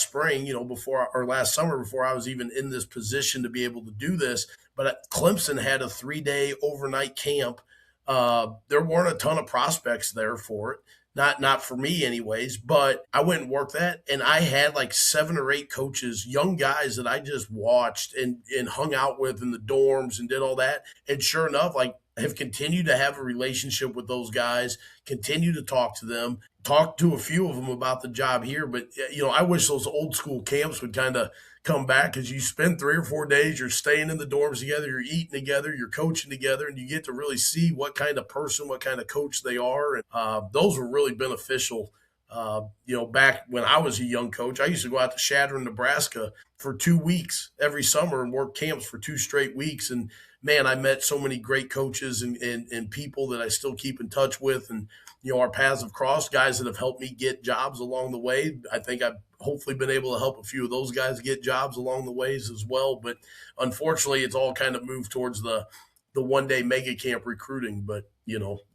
spring, last summer before I was even in this position to be able to do this. But Clemson had a 3-day overnight camp. There weren't a ton of prospects there for it. Not for me anyways, but I went and worked that, and I had like 7 or 8 coaches, young guys that I just watched and hung out with in the dorms and did all that. And sure enough, like, have continued to have a relationship with those guys, continue to talk to them, talk to a few of them about the job here. But, I wish those old school camps would kind of come back, because you spend 3 or 4 days, you're staying in the dorms together, you're eating together, you're coaching together, and you get to really see what kind of person, what kind of coach they are. And those were really beneficial. Back when I was a young coach, I used to go out to Shattern, Nebraska for 2 weeks every summer and work camps for 2 straight weeks. And man, I met so many great coaches and people that I still keep in touch with. And, our paths have crossed, guys that have helped me get jobs along the way. I think I've hopefully been able to help a few of those guys get jobs along the ways as well. But unfortunately, it's all kind of moved towards the 1-day mega camp recruiting. But,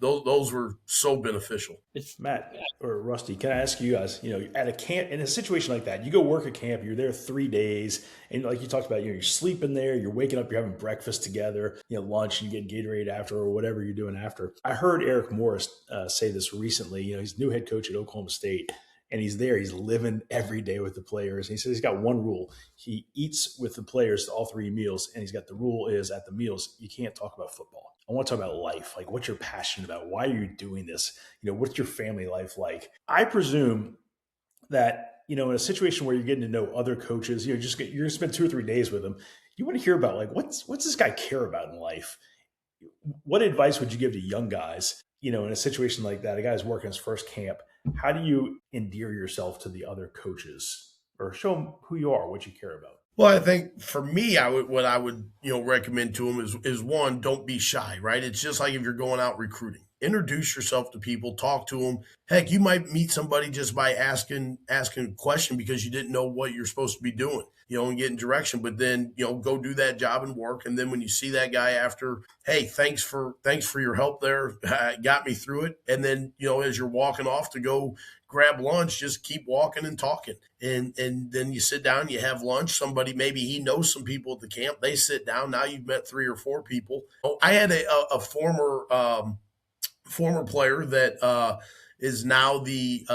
those were so beneficial. Matt or Rusty, can I ask you guys, at a camp, in a situation like that, you go work a camp, you're there 3 days, and like you talked about, you're sleeping there, you're waking up, you're having breakfast together, lunch, you get Gatorade after or whatever you're doing after. I heard Eric Morris say this recently. He's new head coach at Oklahoma State, and he's there. He's living every day with the players. And he says he's got one rule. He eats with the players all 3 meals, and he's got the rule is at the meals, you can't talk about football. I want to talk about life, like what you're passionate about. Why are you doing this? What's your family life like? I presume that, in a situation where you're getting to know other coaches, you're going to spend 2 or 3 days with them. You want to hear about, like, what's this guy care about in life? What advice would you give to young guys, in a situation like that? A guy's working his first camp. How do you endear yourself to the other coaches, or show them who you are, what you care about? Well, I think for me, what I would recommend to them is one, don't be shy, right? It's just like if you're going out recruiting. introduce yourself to people, talk to them. Heck, you might meet somebody just by asking a question because you didn't know what you're supposed to be doing, and getting direction. But then, go do that job and work. And then when you see that guy after, hey, thanks for your help there, got me through it. And then, as you're walking off to go grab lunch, just keep walking and talking. And then you sit down, you have lunch. Somebody, maybe he knows some people at the camp. They sit down. Now you've met 3 or 4 people. I had a former player that is now the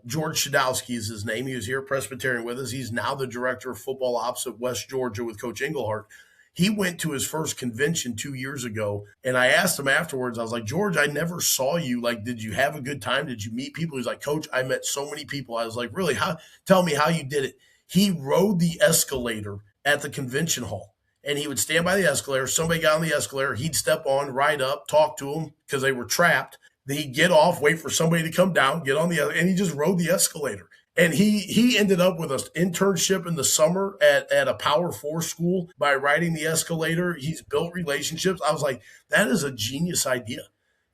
George Shadowski is his name. He was here at Presbyterian with us. He's now the director of football ops at West Georgia with Coach Englehart. He went to his first convention 2 years ago, and I asked him afterwards, I was like, George, I never saw you. Like, did you have a good time? Did you meet people? He's like, Coach, I met so many people. I was like, really? Tell me how you did it. He rode the escalator at the convention hall, and he would stand by the escalator. Somebody got on the escalator. He'd step on, ride up, talk to them because they were trapped. Then he'd get off, wait for somebody to come down, get on the other, and he just rode the escalator. And he ended up with an internship in the summer at a Power 4 school by riding the escalator. He's built relationships. I was like, that is a genius idea.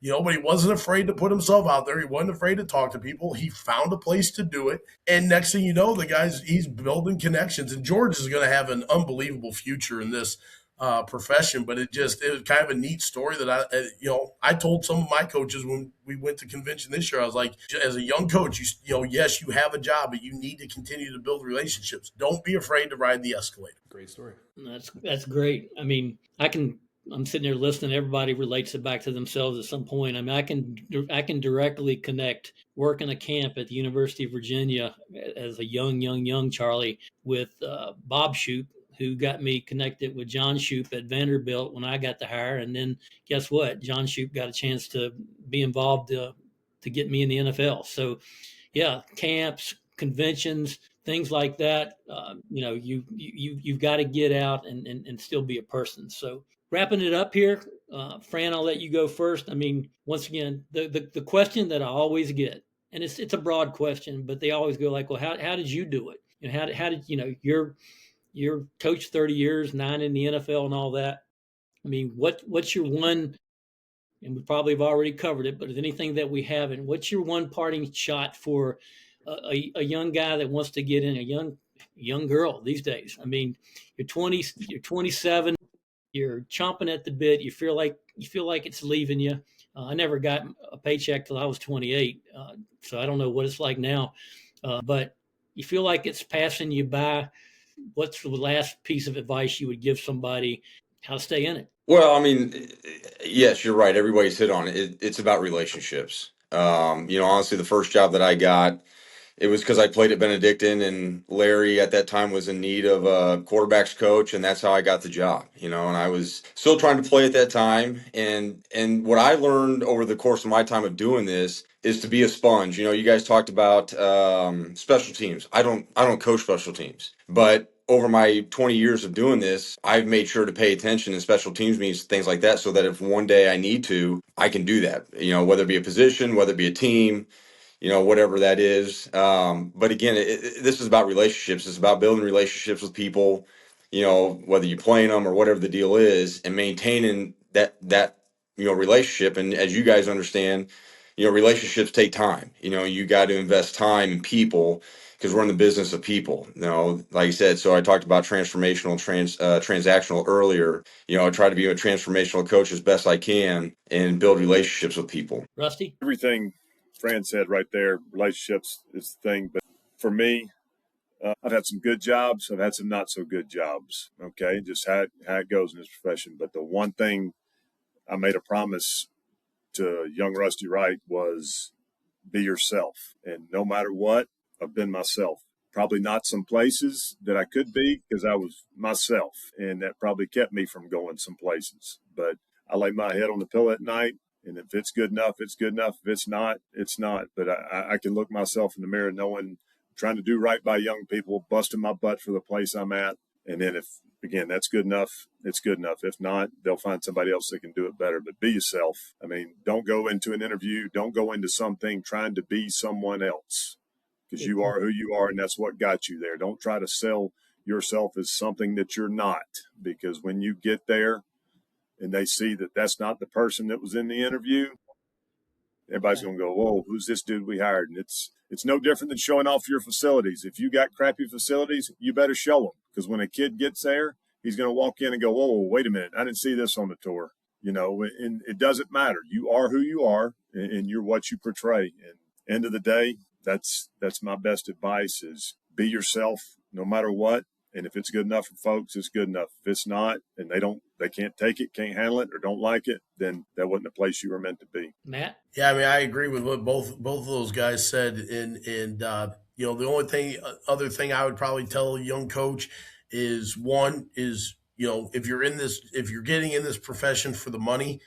But he wasn't afraid to put himself out there. He wasn't afraid to talk to people. He found a place to do it. And next thing you know, he's building connections. And George is going to have an unbelievable future in this profession. But it was kind of a neat story that I told some of my coaches when we went to convention this year. I was like, as a young coach, yes, you have a job, but you need to continue to build relationships. Don't be afraid to ride the escalator. Great story. That's great. I mean, I'm sitting there listening. Everybody relates it back to themselves at some point. I mean, I can directly connect working a camp at the University of Virginia as a young Charlie with Bob Shoop, who got me connected with John Shoop at Vanderbilt when I got the hire. And then guess what? John Shoop got a chance to be involved to get me in the NFL. So yeah, camps, conventions, things like that. You've got to get out and still be a person. So wrapping it up here, Fran, I'll let you go first. I mean, once again, the question that I always get, and it's a broad question, but they always go like, well, how did you do it? And how did you're coached 30 years, 9 in the NFL and all that. I mean, what's your one, and we probably have already covered it, but if anything that we haven't, what's your one parting shot for a young guy that wants to get in, a young girl these days? I mean, you're 20, you're 27, you're chomping at the bit. You feel like it's leaving you. I never got a paycheck till I was 28, so I don't know what it's like now. But you feel like it's passing you by. What's the last piece of advice you would give somebody how to stay in it? Well, I mean, yes, you're right. Everybody's hit on it. It's about relationships. Honestly, the first job that I got, it was because I played at Benedictine, and Larry at that time was in need of a quarterbacks coach, and that's how I got the job. And I was still trying to play at that time. And what I learned over the course of my time of doing this is to be a sponge. You guys talked about special teams. I don't coach special teams, but over my 20 years of doing this, I've made sure to pay attention in special teams meetings, things like that, so that if one day I need to, I can do that. Whether it be a position, whether it be a team, whatever that is. But again, this is about relationships. It's about building relationships with people, whether you're playing them or whatever the deal is, and maintaining that relationship. And as you guys understand, relationships take time. You got to invest time in people because we're in the business of people. Like I said, so I talked about transactional earlier. I try to be a transformational coach as best I can and build relationships with people. Rusty? Everything Fran said right there, relationships is the thing. But for me, I've had some good jobs. I've had some not so good jobs. Okay, just how it goes in this profession. But the one thing I made a promise to young Rusty Wright was be yourself. And no matter what, I've been myself. Probably not some places that I could be because I was myself. And that probably kept me from going some places. But I lay my head on the pillow at night. And if it's good enough, it's good enough. If it's not, it's not. But I can look myself in the mirror knowing, trying to do right by young people, busting my butt for the place I'm at. And then if, again, that's good enough, it's good enough. If not, they'll find somebody else that can do it better. But be yourself. I mean, don't go into an interview. Don't go into something trying to be someone else because you are who you are, and that's what got you there. Don't try to sell yourself as something that you're not, because when you get there and they see that that's not the person that was in the interview, Everybody's going to go, whoa, who's this dude we hired? And it's no different than showing off your facilities. If you got crappy facilities, you better show them, because when a kid gets there, he's going to walk in and go, whoa, wait a minute, I didn't see this on the tour. And it doesn't matter. You are who you are, and you're what you portray. And end of the day, that's my best advice is be yourself no matter what. And if it's good enough for folks, it's good enough. If it's not, and they can't take it, can't handle it, or don't like it, then that wasn't the place you were meant to be. Matt? Yeah, I mean, I agree with what both of those guys said, and the only other thing I would probably tell a young coach is if you're getting in this profession for the money,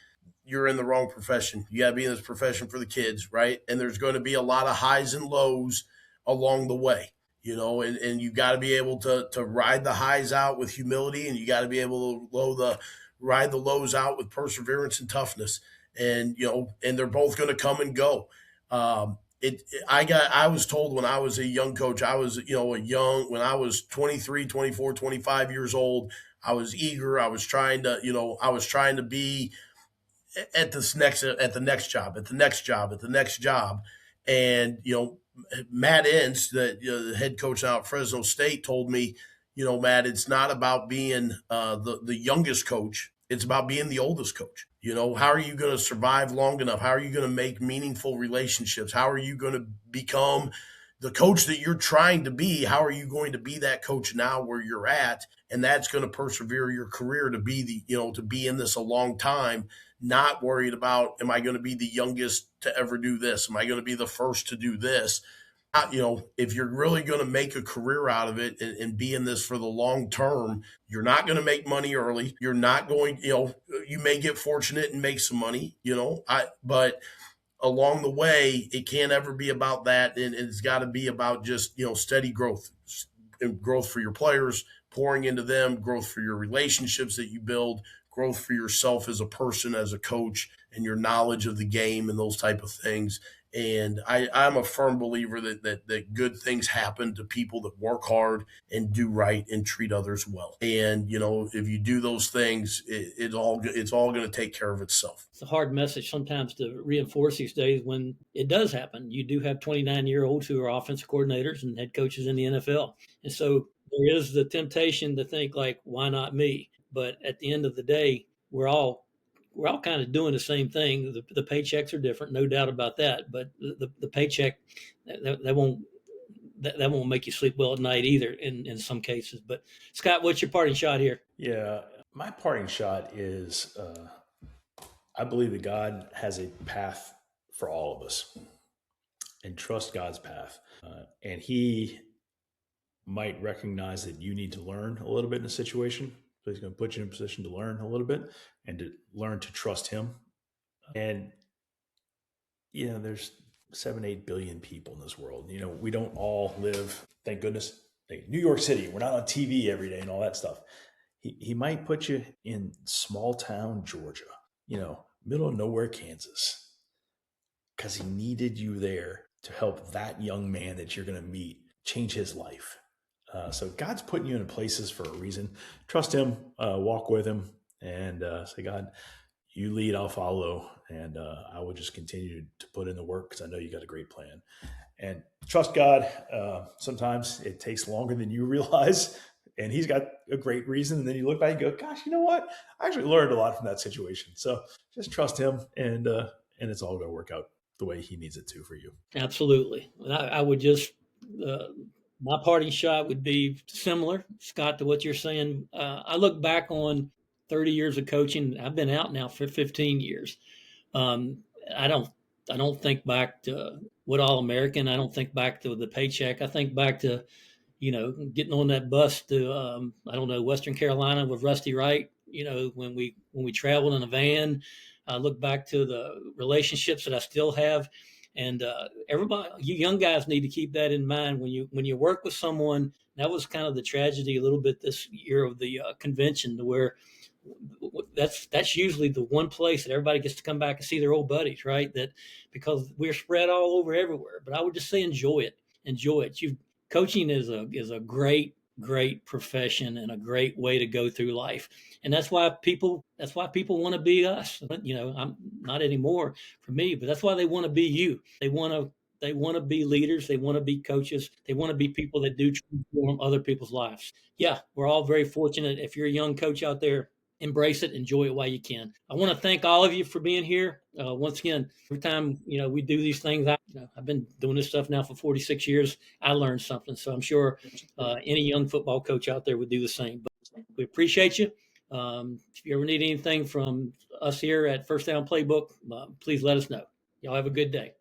you're in the wrong profession. You got to be in this profession for the kids, right? And there's going to be a lot of highs and lows along the way, and you got to be able to ride the highs out with humility, and you got to be able to ride the lows out with perseverance and toughness. And they're both going to come and go. I was told when I was a young coach, I was when I was 23, 24, 25 years old, I was eager. I was trying to be at the next job. And Matt Ince, the head coach out at Fresno State, told me, Matt, it's not about being the youngest coach. It's about being the oldest coach. How are you going to survive long enough? How are you going to make meaningful relationships? How are you going to become the coach that you're trying to be? How are you going to be that coach now where you're at? And that's going to persevere your career to be to be in this a long time, not worried about, am I going to be the youngest to ever do this? Am I going to be the first to do this? If you're really going to make a career out of it and be in this for the long term, you're not going to make money early. You're not going, you may get fortunate and make some money, but along the way, it can't ever be about that. And it's got to be about just, steady growth for your players, pouring into them, growth for your relationships that you build, growth for yourself as a person, as a coach, and your knowledge of the game and those type of things. And I'm a firm believer that good things happen to people that work hard and do right and treat others well. And if you do those things, it's all going to take care of itself. It's a hard message sometimes to reinforce these days when it does happen. You do have 29-year-olds who are offensive coordinators and head coaches in the NFL, and so there is the temptation to think like, why not me? But at the end of the day, we're all kind of doing the same thing. The paychecks are different, no doubt about that. But the paycheck that won't make you sleep well at night either in some cases. But Scott, what's your parting shot here? Yeah, my parting shot is I believe that God has a path for all of us, and trust God's path. And He might recognize that you need to learn a little bit in a situation. So He's going to put you in a position to learn a little bit and to learn to trust Him. And, there's 7-8 billion people in this world. We don't all live, thank goodness, like New York City. We're not on TV every day and all that stuff. He might put you in small town Georgia, middle of nowhere Kansas, because He needed you there to help that young man that you're going to meet change his life. So God's putting you in places for a reason. Trust Him, walk with Him, and say, God, you lead, I'll follow, and I will just continue to put in the work because I know you got a great plan. And trust God. Sometimes it takes longer than you realize, and He's got a great reason. And then you look back and go, gosh, you know what? I actually learned a lot from that situation. So just trust Him, and it's all going to work out the way He needs it to for you. Absolutely. I would just my parting shot would be similar, Scott, to what you're saying. I look back on 30 years of coaching. I've been out now for 15 years. I don't think back to what All-American. I don't think back to the paycheck. I think back to, getting on that bus to, Western Carolina with Rusty Wright, when we traveled in a van. I look back to the relationships that I still have. And everybody, you young guys need to keep that in mind when you work with someone. That was kind of the tragedy a little bit this year of the convention, to where that's usually the one place that everybody gets to come back and see their old buddies, right? That because we're spread all over everywhere. But I would just say enjoy it. Coaching is a great great profession and a great way to go through life. And that's why people want to be us. You know, I'm not anymore for me, but that's why they want to be you. They want to be leaders. They want to be coaches. They want to be people that do transform other people's lives. Yeah, we're all very fortunate. If you're a young coach out there, embrace it, enjoy it while you can. I want to thank all of you for being here. Once again, every time we do these things, I've been doing this stuff now for 46 years. I learned something, so I'm sure any young football coach out there would do the same. But we appreciate you. If you ever need anything from us here at FirstDown PlayBook, please let us know. Y'all have a good day.